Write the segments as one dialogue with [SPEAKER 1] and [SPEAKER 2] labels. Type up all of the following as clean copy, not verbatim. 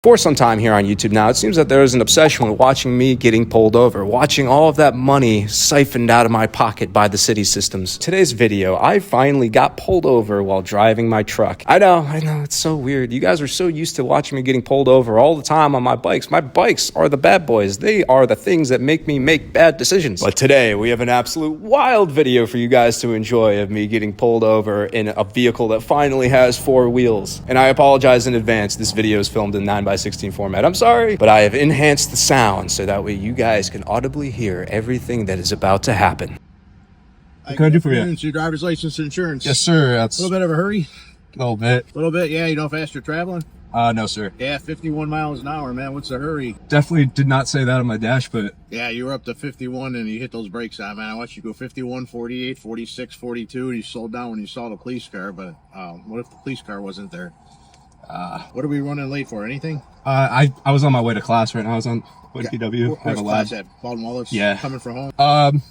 [SPEAKER 1] For some time here on YouTube now, it seems that there is an obsession with watching me getting pulled over, watching all of that money siphoned out of my pocket by the city systems. Today's video, I finally got pulled over while driving my truck. I know, it's so weird. You guys are so used to watching me getting pulled over all the time on my bikes. My bikes are the bad boys. They are the things that make me make bad decisions. But today, we have an absolute wild video for you guys to enjoy of me getting pulled over in a vehicle that finally has four wheels. And I apologize in advance. This video is filmed in 9:16 format. I'm sorry, but I have enhanced the sound so that way you guys can audibly hear everything that is about to happen.
[SPEAKER 2] What can I do for you? Your driver's license and insurance.
[SPEAKER 3] Yes, sir. That's
[SPEAKER 2] a little bit of a hurry.
[SPEAKER 3] A little bit.
[SPEAKER 2] A little bit, yeah. You know how fast you're traveling?
[SPEAKER 3] No, sir.
[SPEAKER 2] Yeah, 51 miles an hour, man. What's the hurry?
[SPEAKER 3] Definitely did not say that on my dash, but...
[SPEAKER 2] Yeah, you were up to 51 and you hit those brakes on, man. I watched you go 51, 48, 46, 42, and you slowed down when you saw the police car, but what if the police car wasn't there? What are we running late for? Anything?
[SPEAKER 3] I was on my way to class right now. I was on way to PW. I have a lab.
[SPEAKER 2] Class at Baldwin Wallace?
[SPEAKER 3] Yeah.
[SPEAKER 2] Coming from home?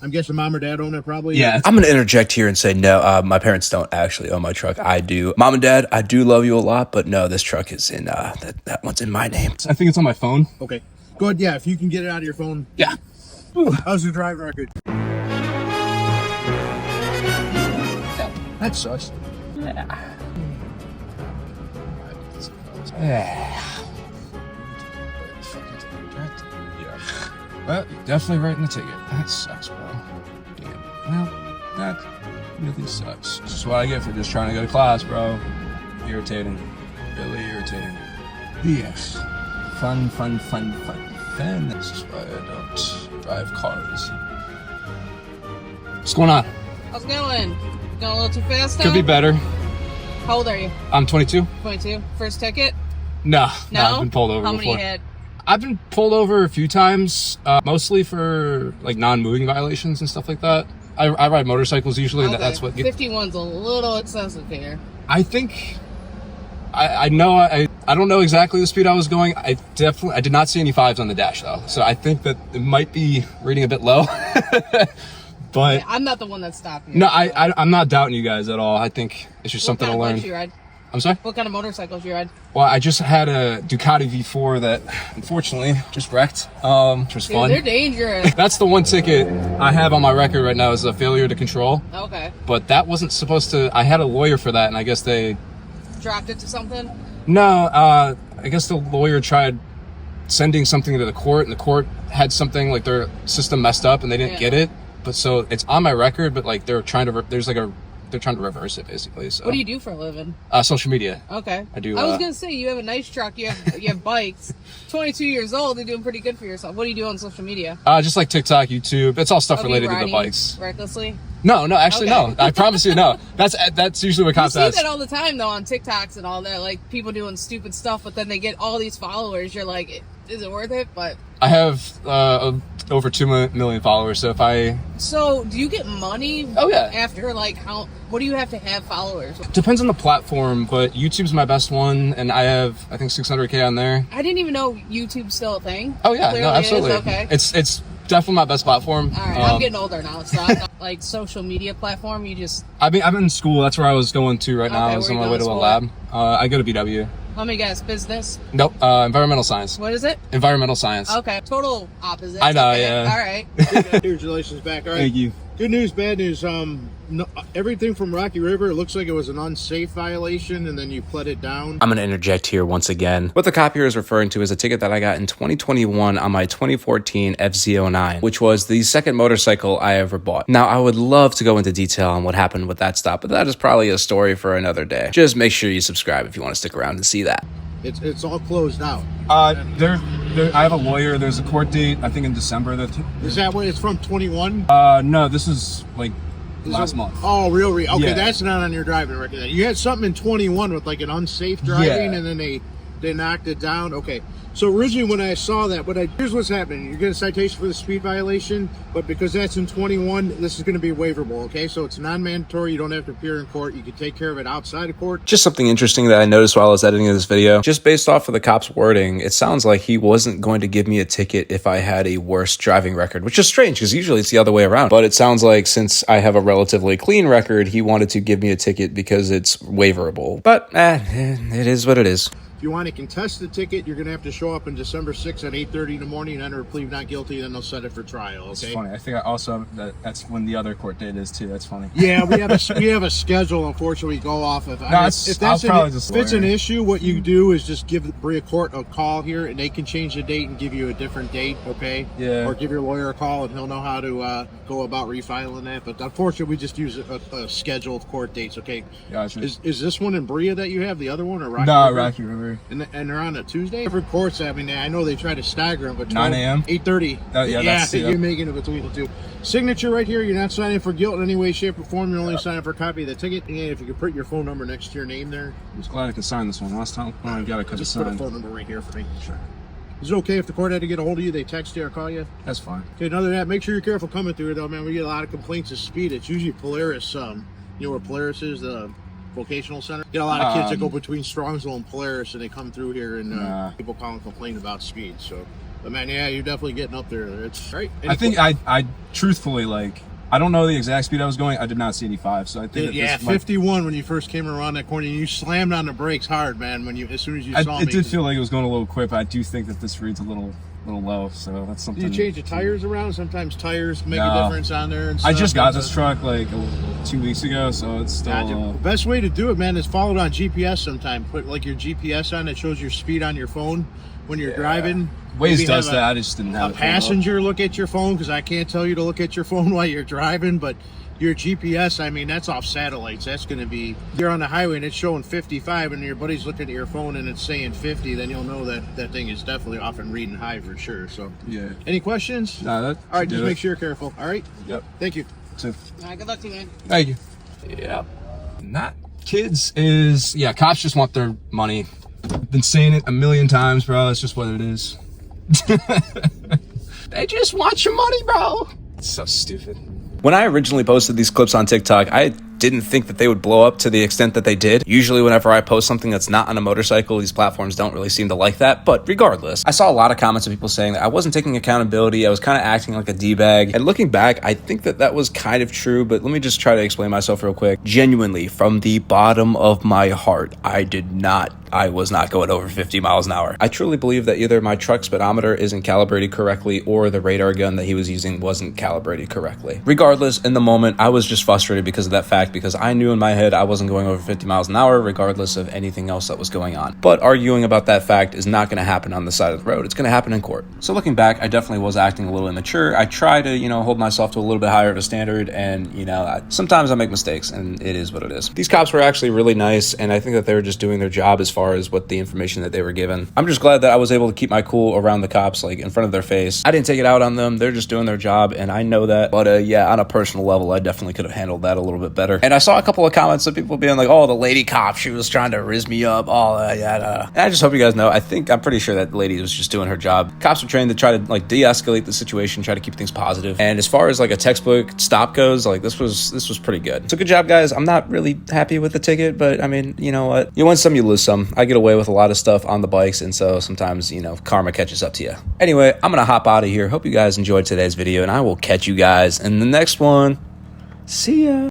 [SPEAKER 3] I'm
[SPEAKER 2] guessing mom or dad own it probably?
[SPEAKER 3] Yeah.
[SPEAKER 1] I'm going to interject here and say no, my parents don't actually own my truck. I do. Mom and Dad, I do love you a lot, but no, this truck is in, that one's in my name.
[SPEAKER 3] I think it's on my phone.
[SPEAKER 2] Okay. Good, yeah. If you can get it out of your phone.
[SPEAKER 3] Yeah.
[SPEAKER 2] How's your driving record?
[SPEAKER 3] That sucks. Well, definitely writing the ticket. That sucks, bro. Damn. Well, that really sucks. This is what I get for just trying to go to class, bro. Irritating. Really irritating. Yes. Fun. This is why I don't drive cars. What's going on?
[SPEAKER 4] How's it going? Going a little too fast now?
[SPEAKER 3] Could be better.
[SPEAKER 4] How old are you?
[SPEAKER 3] I'm 22.
[SPEAKER 4] 22. First ticket?
[SPEAKER 3] No,
[SPEAKER 4] No?
[SPEAKER 3] I've been pulled over
[SPEAKER 4] How
[SPEAKER 3] before.
[SPEAKER 4] many hit?
[SPEAKER 3] I've been pulled over a few times, mostly for like non-moving violations and stuff like that. I ride motorcycles usually, and that's what.
[SPEAKER 4] 51's a little excessive here.
[SPEAKER 3] I think. I know. I don't know exactly the speed I was going. I did not see any fives on the dash though, so I think that it might be reading a bit low. But
[SPEAKER 4] Yeah, I'm not the one that's stopping you.
[SPEAKER 3] no, I'm not doubting you guys at all. I think it's just something to learn.
[SPEAKER 4] What kind of bikes you ride?
[SPEAKER 3] I'm sorry?
[SPEAKER 4] What kind of motorcycles you ride?
[SPEAKER 3] Well, I just had a Ducati V4 that unfortunately just wrecked, which was
[SPEAKER 4] Dude,
[SPEAKER 3] fun.
[SPEAKER 4] they're dangerous.
[SPEAKER 3] That's the one ticket I have on my record right now is a failure to control.
[SPEAKER 4] Okay.
[SPEAKER 3] But that wasn't supposed to, I had a lawyer for that, and I guess they...
[SPEAKER 4] Dropped it to something?
[SPEAKER 3] No, I guess the lawyer tried sending something to the court, and the court had something, like their system messed up, and they didn't get it. But so, it's on my record, but like they're trying to, they're trying to reverse it basically. So.
[SPEAKER 4] What do you do for a living?
[SPEAKER 3] Social media.
[SPEAKER 4] Okay.
[SPEAKER 3] I do.
[SPEAKER 4] I was gonna say you have a nice truck. You have bikes. 22 years old. You're doing pretty good for yourself. What do you do on social media?
[SPEAKER 3] Just like TikTok, YouTube. It's all stuff related to the bikes.
[SPEAKER 4] Recklessly?
[SPEAKER 3] No, actually,
[SPEAKER 4] Okay.
[SPEAKER 3] no. I promise you, no. That's usually what cops
[SPEAKER 4] You see
[SPEAKER 3] ask.
[SPEAKER 4] that all the time though on TikToks and all that, like people doing stupid stuff, but then they get all these followers. You're like, is it worth it? But
[SPEAKER 3] I have over 2 million followers, so if I...
[SPEAKER 4] So, do you get money?
[SPEAKER 3] Oh, yeah.
[SPEAKER 4] After, like, what do you have to have followers?
[SPEAKER 3] Depends on the platform, but YouTube's my best one, and I have, I think, 600K on there.
[SPEAKER 4] I didn't even know YouTube's still a thing.
[SPEAKER 3] Oh, yeah,
[SPEAKER 4] Clearly
[SPEAKER 3] no, absolutely.
[SPEAKER 4] It is. Okay.
[SPEAKER 3] It's definitely my best platform.
[SPEAKER 4] All right, I'm getting older now. It's not like social media platform. You just...
[SPEAKER 3] I'm in school. That's where I was going to right now.
[SPEAKER 4] Okay,
[SPEAKER 3] I was
[SPEAKER 4] where
[SPEAKER 3] on
[SPEAKER 4] you
[SPEAKER 3] my way to
[SPEAKER 4] going
[SPEAKER 3] a
[SPEAKER 4] to
[SPEAKER 3] lab. I go to BW.
[SPEAKER 4] Let me guess, business?
[SPEAKER 3] Nope, environmental science.
[SPEAKER 4] What is it?
[SPEAKER 3] Environmental science.
[SPEAKER 4] Okay, total opposite.
[SPEAKER 3] I know,
[SPEAKER 4] Okay.
[SPEAKER 3] yeah.
[SPEAKER 4] All right.
[SPEAKER 2] Here's your license back. All right.
[SPEAKER 3] Thank you.
[SPEAKER 2] Good news, bad news. No, everything from Rocky River, it looks like it was an unsafe violation, and then you pled it down.
[SPEAKER 1] I'm going to interject here once again. What the copier is referring to is a ticket that I got in 2021 on my 2014 FZ09, which was the second motorcycle I ever bought. Now, I would love to go into detail on what happened with that stop, but that is probably a story for another day. Just make sure you subscribe if you want to stick around and see that.
[SPEAKER 2] It's all closed out.
[SPEAKER 3] I have a lawyer. There's a court date, I think in December.
[SPEAKER 2] Is that what it's from, 21?
[SPEAKER 3] No, this is like last month.
[SPEAKER 2] Oh, real? Okay,
[SPEAKER 3] Yeah.
[SPEAKER 2] That's not on your driving record. You had something in 21 with like an unsafe driving, and then they knocked it down. Okay. So originally when I saw that, here's what's happening. You're getting a citation for the speed violation, but because that's in 21, this is going to be waiverable, okay? So it's non-mandatory. You don't have to appear in court. You can take care of it outside of court.
[SPEAKER 1] Just something interesting that I noticed while I was editing this video. Just based off of the cop's wording, it sounds like he wasn't going to give me a ticket if I had a worse driving record, which is strange because usually it's the other way around. But it sounds like since I have a relatively clean record, he wanted to give me a ticket because it's waiverable. But it is what it is.
[SPEAKER 2] If you want to contest the ticket, you're going to have to show up on December 6th at 8:30 in the morning, enter a plea of not guilty, then they'll set it for trial. Okay.
[SPEAKER 3] That's funny. I think I also that's when the other court date is too. That's funny.
[SPEAKER 2] Yeah, we have a schedule. Unfortunately, we go off of.
[SPEAKER 3] No,
[SPEAKER 2] if it's an issue, what you do is just give Brea Court a call here, and they can change the date and give you a different date. Okay.
[SPEAKER 3] Yeah.
[SPEAKER 2] Or give your lawyer a call, and he'll know how to go about refiling that. But unfortunately, we just use a schedule of court dates. Okay.
[SPEAKER 3] Gotcha.
[SPEAKER 2] Is this one in Brea that you have? The other one or Rocky
[SPEAKER 3] No,
[SPEAKER 2] River?
[SPEAKER 3] Rocky River.
[SPEAKER 2] And they're on a Tuesday? Different courts, I mean, I know they try to stagger them, but
[SPEAKER 3] 9 a.m.?
[SPEAKER 2] 8:30.
[SPEAKER 3] Yeah,
[SPEAKER 2] you're making it between the two. Signature right here, you're not signing for guilt in any way, shape, or form. You're only signing for a copy of the ticket. And if you could put your phone number next to your name there.
[SPEAKER 3] I'm just glad I could sign this one. Last time I got it because
[SPEAKER 2] Just
[SPEAKER 3] it's
[SPEAKER 2] put a
[SPEAKER 3] signed.
[SPEAKER 2] phone number right here for me. Sure. Is it okay if the court had to get a hold of you, they text you or call you?
[SPEAKER 3] That's fine.
[SPEAKER 2] Okay, other than that, make sure you're careful coming through it, though, man. We get a lot of complaints of speed. It's usually Polaris, you know where Polaris is, the vocational center. Get a lot of kids that go between Strongsville and Polaris, and they come through here, and people call and complain about speed. So, but man, yeah, you're definitely getting up there. It's right.
[SPEAKER 3] I think I truthfully, like, I don't know the exact speed I was going. I did not see 85, so I think
[SPEAKER 2] yeah, 51 when you first came around that corner. You slammed on the brakes hard, man. As soon as you saw me,
[SPEAKER 3] it did feel like it was going a little quick, but I do think that this reads a little low. So that's something.
[SPEAKER 2] Do you change the tires around? Sometimes tires make a difference on there. And
[SPEAKER 3] I
[SPEAKER 2] stuff.
[SPEAKER 3] just got this truck like 2 weeks ago, so it's still.
[SPEAKER 2] The best way to do it, man, is follow it on GPS. Sometime put like your GPS on. It shows your speed on your phone when you're driving.
[SPEAKER 3] Waze does that. I just didn't have
[SPEAKER 2] a passenger look at your phone, because I can't tell you to look at your phone while you're driving, but your GPS, I mean, that's off satellites. That's going to be, you're on the highway and it's showing 55 and your buddy's looking at your phone and it's saying 50, then you'll know that that thing is definitely off and reading high for sure. So
[SPEAKER 3] yeah.
[SPEAKER 2] Any questions?
[SPEAKER 3] No,
[SPEAKER 2] all right, just make sure you're careful. All right.
[SPEAKER 3] Yep.
[SPEAKER 2] Thank you.
[SPEAKER 4] All right, good luck to you, man.
[SPEAKER 3] Thank you. Yeah. Not kids is, yeah, cops just want their money. I've been saying it a million times, bro. It's just what it is. They just want your money, bro. It's so stupid.
[SPEAKER 1] When I originally posted these clips on TikTok, I didn't think that they would blow up to the extent that they did. Usually whenever I post something that's not on a motorcycle, these platforms don't really seem to like that. But regardless, I saw a lot of comments of people saying that I wasn't taking accountability. I was kind of acting like a D-bag. And looking back, I think that that was kind of true, but let me just try to explain myself real quick. Genuinely, from the bottom of my heart, I was not going over 50 miles an hour. I truly believe that either my truck speedometer isn't calibrated correctly or the radar gun that he was using wasn't calibrated correctly. Regardless, in the moment, I was just frustrated because of that fact, because I knew in my head I wasn't going over 50 miles an hour regardless of anything else that was going on. But arguing about that fact is not going to happen on the side of the road. It's going to happen in court. So looking back, I definitely was acting a little immature. I try to, hold myself to a little bit higher of a standard, and, sometimes I make mistakes, and it is what it is. These cops were actually really nice, and I think that they were just doing their job as far as what the information that they were given. I'm just glad that I was able to keep my cool around the cops, like in front of their face. I didn't take it out on them. They're just doing their job, and I know that. But yeah, on a personal level, I definitely could have handled that a little bit better. And I saw a couple of comments of people being like, "Oh, the lady cop, she was trying to rizz me up." And I just hope you guys know. I'm pretty sure that lady was just doing her job. Cops are trained to try to de-escalate the situation, try to keep things positive. And as far as a textbook stop goes, this was pretty good. So good job, guys. I'm not really happy with the ticket, but I mean, you know what? You win some, you lose some. I get away with a lot of stuff on the bikes, and so sometimes karma catches up to you. Anyway, I'm gonna hop out of here. Hope you guys enjoyed today's video, and I will catch you guys in the next one. See ya.